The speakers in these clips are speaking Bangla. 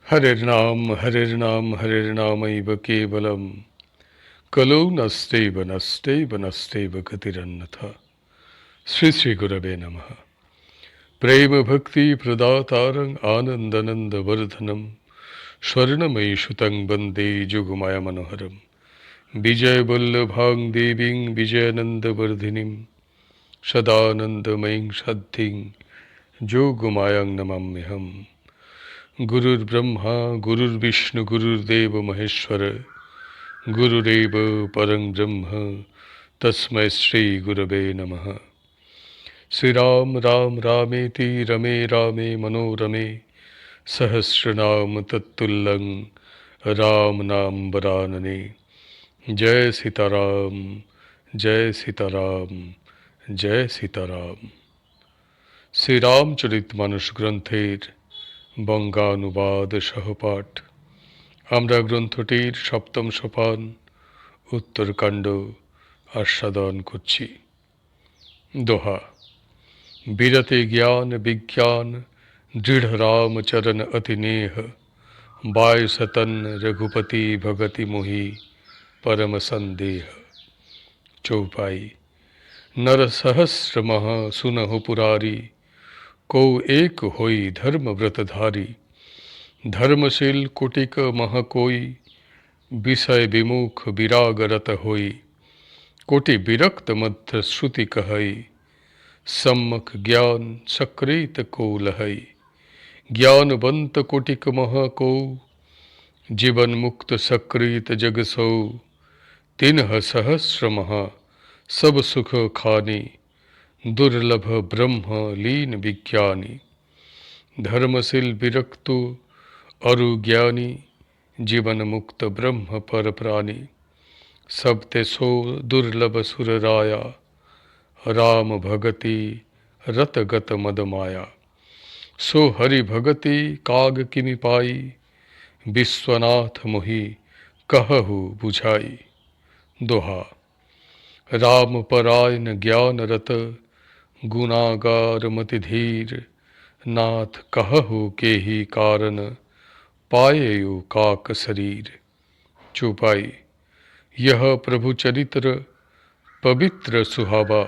हरिर्नाम हरिर्नामैव केवलम कलौ नष्टैव नष्टैव नष्टैव गतिरन्यथा। श्री श्री गुरवे नमः। प्रेम भक्ति प्रदातारं आनंदानंद वर्धनम स्वर्णमयी सुतं वंदे जुगमाया मनोहरम। विजय वल्लभां देवीं विजयानंद वर्धिनीं सदानंदमयीं सद्धिं जोगमायां नमाम्यहम्। गुरुर्ब्रह्मा गुरुर्विष्णु गुरुर्देव महेश्वर गुरुरेव परं ब्रह्म तस्मै श्री गुरवे नमः। श्री राम राम रामेति रमे रामे मनोरमे सहस्रनाम तत्तुल्यं राम नाम वरानने। जय सीताराम जय सीताराम जय सीताराम। श्री रामचरित मानस ग्रंथेर बंगानुबाद सहपाठ। আমরা গ্রন্থটির সপ্তম সোপান उत्तरकांड आस्वादन করছি। दोहा। বিরতে ज्ञान विज्ञान दृढ़ रामचरण अति नेह बायसतन रघुपति भगति मोहि परम संदेह। चौपाई। नर सहस्र मह सुनहु पुरारी को एक होई धर्म व्रतधारी। धर्मशील कुटिक मह कोई विषय विमुख विरागरत होई। कोटि विरक्त मध्य श्रुति कहई सम्मख ज्ञान सकृत को लहई। ज्ञानवंत कोटिक मह को जीवन मुक्त सकृत जग सो। तिन्ह सहस्र महा सब सुख खानी दुर्लभ ब्रह्म लीन विज्ञानी। धर्मशील विरक्तु अरु ज्ञानी जीवन मुक्त ब्रह्म पर प्राणी। सब ते सो दुर्लभ सुर राया राम भगति रत गत मद माया। सो हरि भगति काग किमि पाई विश्वनाथ मोहि कहहु बुझाई। दोहा। राम परायन ज्ञान रत गुणागार मति धीर नाथ कहहु के ही कारण पायेयु काक शरीर। चौपाई। यह प्रभु चरित्र पवित्र सुहावा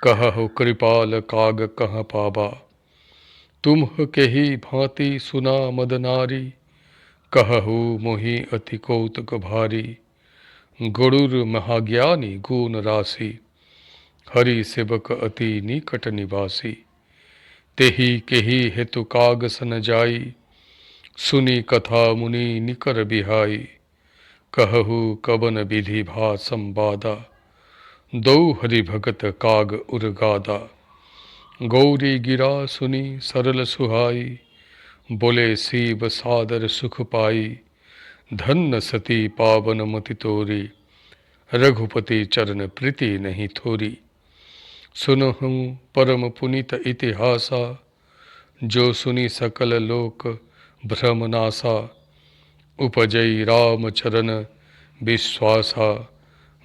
कहहु कृपाल काग कह पावा। तुम के ही भांति सुना मद नारी कहहु मोहि अति कौतुक भारी। गरुर महाज्ञानी गुण राशि हरि सेवक अति निकट निवासी। तेहि केहि हेतु काग सन जाई सुनी कथा मुनि निकर बिहाई। कहहु कवन विधि भा संवादा दो हरि भगत काग उर्गादा। गौरी गिरा सुनी सरल सुहाई बोले शिव सादर सुख पाई। धन्य सती पावन मति तोरी रघुपति चरण प्रीति नहीं थोरी। सुनहु परम पुनित इतिहासा जो सुनी सकल लोक भ्रमनासा। उपजई राम चरण विश्वासा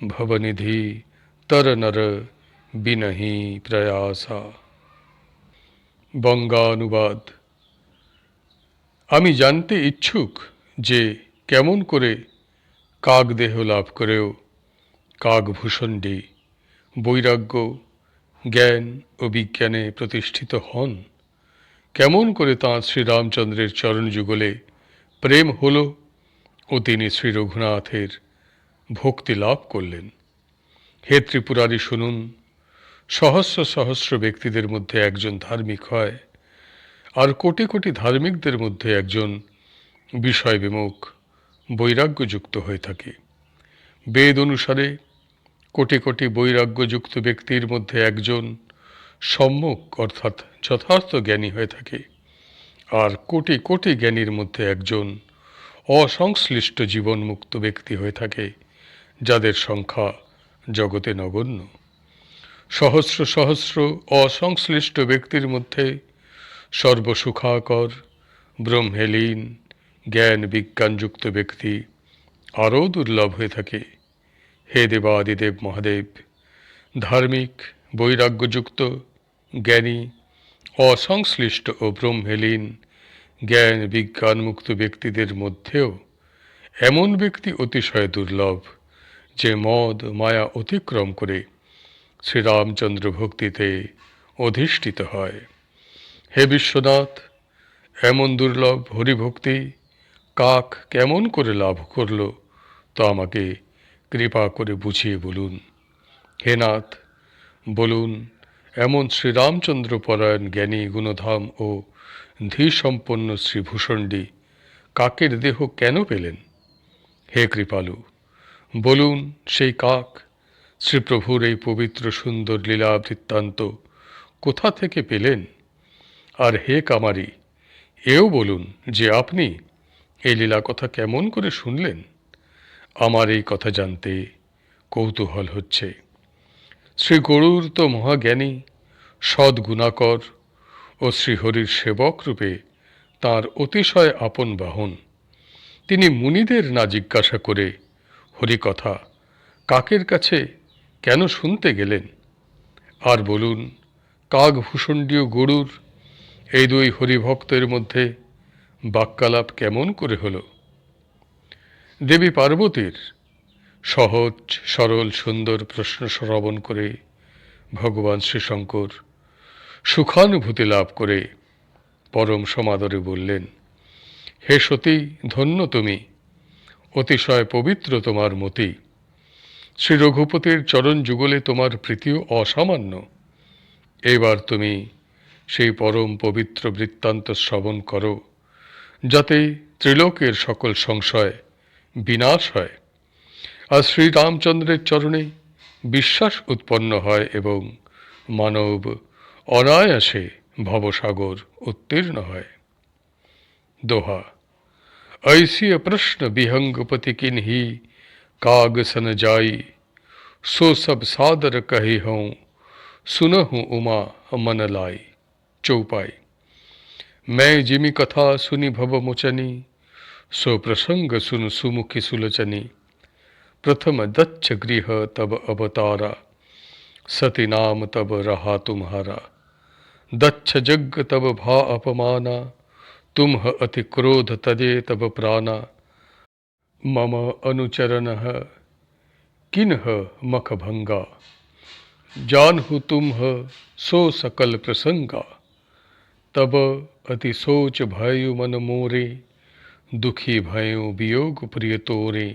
भवनिधि तर नर बिनहि प्रयासा। বঙ্গানুবাদ। আমি জানতে ইচ্ছুক যে কেমন করে কাক দেহ লাভ করেও কাকভূষণ্ডী বৈরাগ্য জ্ঞান ও বিজ্ঞানে প্রতিষ্ঠিত হন। কেমন করে তাঁর শ্রীরামচন্দ্রের চরণ যুগলে প্রেম হল ও তিনি শ্রী রঘুনাথের ভক্তি লাভ করলেন। হে ত্রিপুরারি শুনুন। সহস্র সহস্র ব্যক্তিদের মধ্যে একজন ধার্মিক হয় আর কোটি কোটি ধার্মিকদের মধ্যে একজন বিষয় বিমুখ বৈরাগ্যযুক্ত হয়ে থাকে। বেদ অনুসারে কোটি কোটি বৈরাগ্যযুক্ত ব্যক্তির মধ্যে একজন সম্যক অর্থাৎ যথার্থ জ্ঞানী হয়ে থাকে আর কোটি কোটি জ্ঞানীর মধ্যে একজন অসংশ্লিষ্ট জীবনমুক্ত ব্যক্তি হয়ে থাকে যাদের সংখ্যা জগতে নগণ্য। সহস্র সহস্র অসংশ্লিষ্ট ব্যক্তির মধ্যে সর্বসুখাকর ব্রহ্মেলীন জ্ঞান বিজ্ঞানযুক্ত ব্যক্তি আরও দুর্লভ হয়ে থাকে। হে দেবাদিদেব মহাদেব, ধার্মিক বৈরাগ্যযুক্ত জ্ঞানী অসংশ্লিষ্ট ও ব্রহ্মেলীন জ্ঞান বিজ্ঞান মুক্ত ব্যক্তিদের মধ্যেও এমন ব্যক্তি অতিশয় দুর্লভ যে মদ মায়া অতিক্রম করে শ্রীরামচন্দ্র ভক্তিতে অধিষ্ঠিত হয়। হে বিশ্বনাথ, এমন দুর্লভ হরিভক্তি কাক কেমন করে লাভ করল তা আমাকে কৃপা করে বুঝিয়ে বলুন। হে নাথ, বলুন, এমন শ্রীরামচন্দ্র পরায়ণ জ্ঞানী গুণধাম ও ধীসম্পন্ন শ্রীভূষণ্ডী কাকের দেহ কেন পেলেন? হে কৃপালু, বলুন, সেই কাক শ্রীপ্রভুর এই পবিত্র সুন্দর লীলা বৃত্তান্ত কোথা থেকে পেলেন? আর হে কামারি, এও বলুন যে আপনি এই লীলা কথা কেমন করে শুনলেন? আমার এই কথা জানতে কৌতূহল হচ্ছে। শ্রী গরুর তো মহাজ্ঞানী সদ্গুণাকর ও শ্রীহরির সেবক রূপে তাঁর অতিশয় আপন বাহন। তিনি মুনিদের না জিজ্ঞাসা করে হরিকথা কাকের কাছে কেন শুনতে গেলেন? আর বলুন, কাকভূষণ্ডীয় গরুর এই দুই হরিভক্তের মধ্যে বাক্যালাপ কেমন করে হল? দেবী পার্বতীর সহজ সরল সুন্দর প্রশ্ন শ্রবণ করে ভগবান শ্রীশঙ্কর সুখানুভূতি লাভ করে পরম সমাদরে বললেন, হে সতী, ধন্য তুমি, অতিশয় পবিত্র তোমার মতি। শ্রী রঘুপতির চরণ যুগলে তোমার প্রীতিও অসামান্য। এবার তুমি সেই পরম পবিত্র বৃত্তান্ত শ্রবণ করো, যাতে ত্রিলোকের সকল সংশয় বিনাশ হয় আর শ্রীরামচন্দ্রের চরণে বিশ্বাস উৎপন্ন হয় এবং মানব অনায়াসে ভবসাগর উত্তীর্ণ হয়। दोहा। ऐसी प्रश्न विहंगपति किन्ही काग सन जाई, सो सब सादर कही हूँ सुनहु उमा मन लाई। चौपाई। मैं जिमि कथा सुनी भव मोचनी, सो प्रसंग सुन सुमुखी सुलोचनी। प्रथम दच्छ गृह तब अवतारा, सती नाम तब रहा तुम्हारा। दच्छ जग तब भा अपमाना, तुम्ह अति क्रोध तजे तब प्राणा। मम अनुचरण किन्ह मख भंगा, जानहु तुम्ह सो सकल प्रसंगा। तब अति सोच भयु मन मोरे, दुखी भयु वियोग प्रिय तोरे।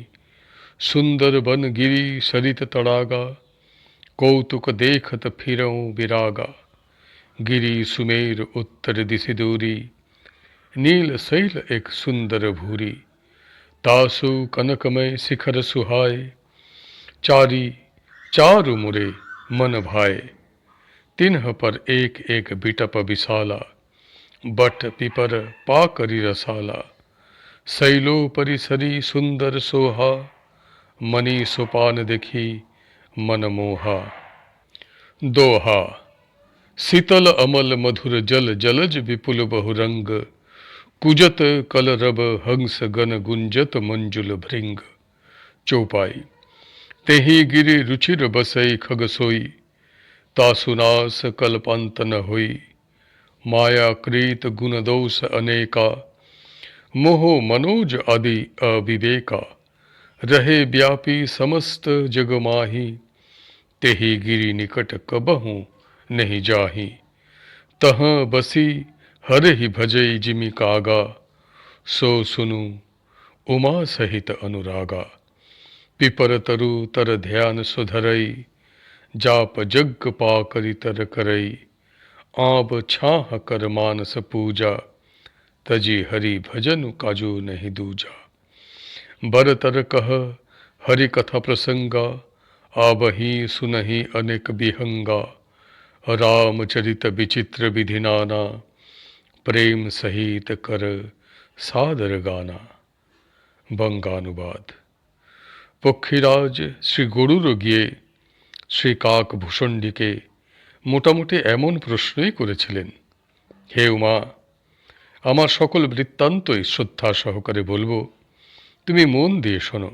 सुंदर बन गिरी सरित तड़ागा, कौतुक देखत फिरऊं विरागा। गिरी सुमेर उत्तर दिशि दूरी, नील शैल एक सुंदर भूरी। तासु कनकमय शिखर सुहाय, चारी चारु मुरे मन भाए। तिन्ह पर एक एक बिटप विशाला, बट पिपर पाकरी रसाला। शैलो परिसरी सुंदर सोहा, मणि सोपान देखी मन मोहा। दोहा। शीतल अमल मधुर जल जलज विपुल बहुरंग, कुजत कलरव हंस गन गुंजत मंजुल भृंग। चौपाई। तेहि गिरि रुचिर बसई खग सोई, तासुनास कल्पांत न होई। माया कृत गुण दोष अनेका, मोह मनोज आदि अविवेका। रहे व्यापी समस्त जग माही, तेहि गिरि निकट कबहु नहीं जाही। तहाँ बसी हर ही भजई जिमि कागा, सो सुनु उमा सहित अनुरागा। पिपर तरु तर ध्यान सुधरई, जाप जग पा करि तर करई। आब छाह कर मानस पूजा, तजी हरि भजन काजू नहीं दूजा। बर तर कह हरि कथा प्रसंगा, आबही सुनहि अनेक विहंगा। रामचरित विचित्र विधि नाना, प्रेम सहित कर सादर गाना। बंगानुवाद। পক্ষীরাজ শ্রী গরুরও গিয়ে শ্রী কাকভূষণ্ডীকে মোটামুটি এমন প্রশ্নই করেছিলেন, হে উমা, আমার সকল বৃত্তান্তই শ্রদ্ধা সহকারে বলবো, তুমি মন দিয়ে শোনো।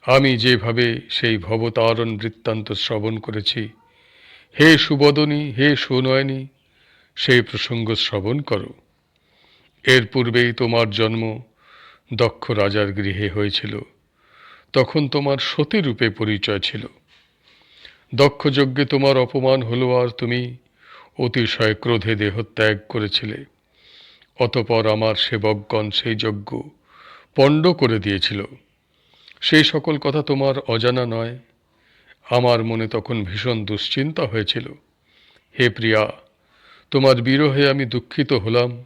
আমি যেভাবে সেই ভবতারণ বৃত্তান্ত শ্রবণ করেছি, হে সুবদনী, হে সুনয়নী, সেই প্রসঙ্গ শ্রবণ করো। এর পূর্বেই তোমার জন্ম দক্ষ রাজার গৃহে হয়েছিল। তখন তোমার সতীরূপে পরিচয় ছিল। দক্ষ যজ্ঞে তোমার অপমান হলো আর তুমি অতিশয় ক্রোধে দেহত্যাগ করেছিলে। অতপর আমার সেবকগণ সেই যজ্ঞ পণ্ড করে দিয়েছিল। সেই সকল কথা তোমার অজানা নয়। আমার মনে তখন ভীষণ দুশ্চিন্তা হয়েছিল। হে প্রিয়া, তোমার বিরহে আমি দুঃখিত হলাম।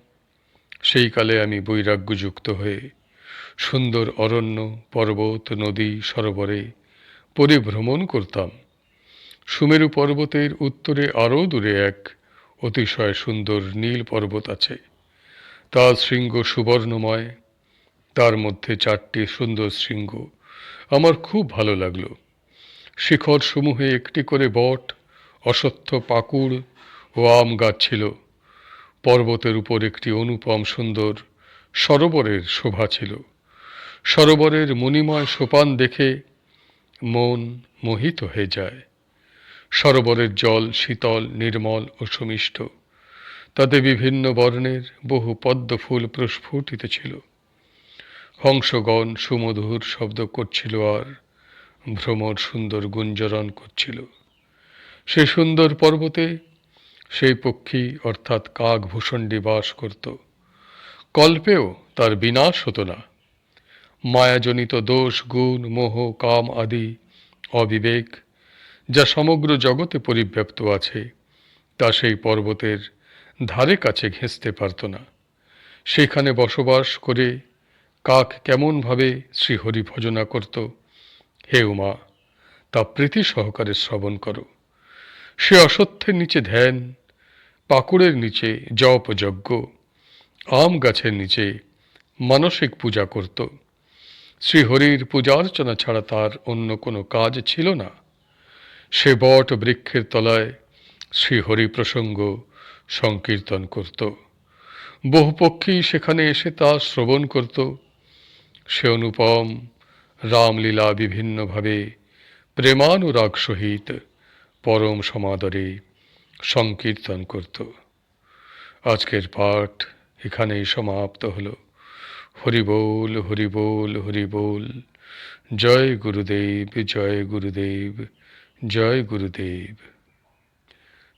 সেই কালে আমি বৈরাগ্যযুক্ত হয়ে সুন্দর অরণ্য, পর্বত, নদী, সরোবরে পরিভ্রমণ করতাম। সুমেরু পর্বতের উত্তরে আরও দূরে এক অতিশয় সুন্দর নীল পর্বত আছে। তার শৃঙ্গ সুবর্ণময়, তার মধ্যে 4টি সুন্দর শৃঙ্গ। আমার খুব ভালো লাগলো। শিখর সমূহে একটি করে বট, অশ্বত্থ, পাকুড় ও আম গাছ ছিল। পর্বতের উপর একটি অনুপম সুন্দর সরোবরের শোভা ছিল। সরোবরের মণিময় সোপান দেখে মন মোহিত হয়ে যায়। সরোবরের জল শীতল, নির্মল ও সুমিষ্ট। তাতে বিভিন্ন বর্ণের বহু পদ্ম ফুল প্রস্ফুটিত ছিল। হংসগণ সুমধুর শব্দ করছিল আর ভ্রমর সুন্দর গুঞ্জরণ করছিল। সে সুন্দর পর্বতে সেই পক্ষী অর্থাৎ কাকভূষণ্ডী বাস করত। কল্পেও তার বিনাশ হতো না। মায়াজনিত দোষ, গুণ, মোহ, কাম আদি অবিবেক যা সমগ্র জগতে পরিব্যাপ্ত আছে, তা সেই পর্বতের ধারে কাছে ঘেঁষতে পারত না। সেখানে বসবাস করে কাক কেমনভাবে শ্রীহরি ভজনা করত, হে উমা, তা প্রীতি সহকারে শ্রবণ করো। সে অশ্বত্থের নিচে ধ্যান, পাকুড়ের নিচে জপ যজ্ঞ, আম গাছের নিচে মানসিক পূজা করত। শ্রীহরির পূজার্চনা ছাড়া তার অন্য কোনো কাজ ছিল না। সে বট বৃক্ষের তলায় শ্রীহরি প্রসঙ্গ সংকীর্তন করত। বহু পক্ষী সেখানে এসে তা শ্রবণ করত। সে অনুপম রামলীলা বিভিন্নভাবে প্রেমানুরাগ সহিত পরম সমাদরে সংকীর্তন করত। আজকের পাঠ এখানেই সমাপ্ত হলো। হরি বল, হরি বল, হরি বল। জয় গুরুদেব, জয় গুরুদেব, জয় গুরুদেব।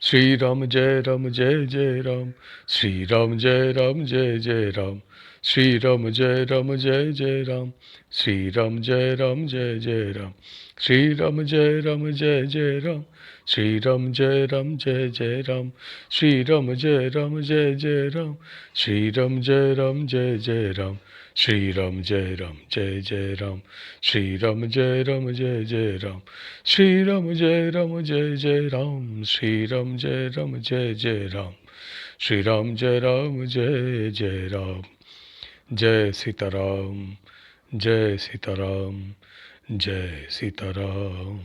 श्री राम जय जय राम, श्री राम जय राम, श्री राम जय जय राम, श्री राम जय जय राम, श्री राम जय जय राम, श्री राम जय जय राम, श्री राम जय जय राम, श्री राम जय जय राम, श्री राम जय जय राम, श्री राम जय जय राम, श्री राम जय जय राम, श्री राम जय जय राम, श्री राम जय राम। जय सीताराम, जय सीताराम, जय सीताराम।